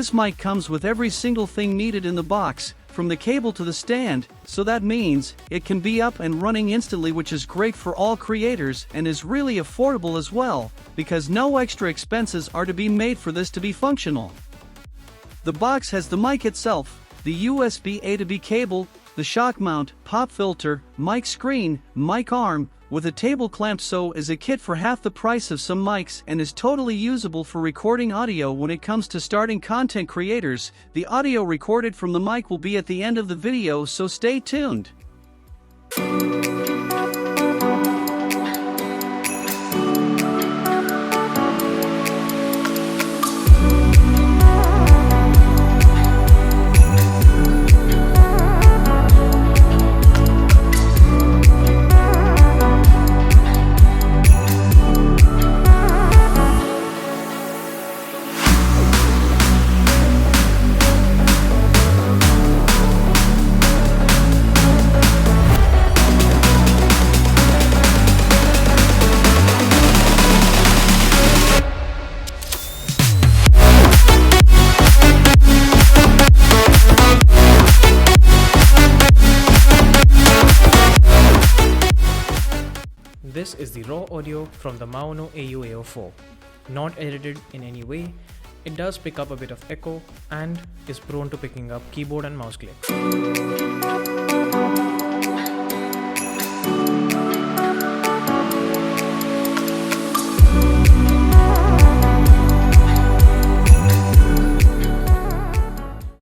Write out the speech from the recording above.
This mic comes with every single thing needed in the box, from the cable to the stand, so that means it can be up and running instantly, which is great for all creators and is really affordable as well, because no extra expenses are to be made for this to be functional. The box has the mic itself, the USB A to B cable, the shock mount, pop filter, mic screen, mic arm, with a table clamp, so is a kit for half the price of some mics and is totally usable for recording audio. When it comes to starting content creators, the audio recorded from the mic will be at the end of the video, so stay tuned. This is the raw audio from the Maono AUA04. Not edited in any way, it does pick up a bit of echo and is prone to picking up keyboard and mouse click.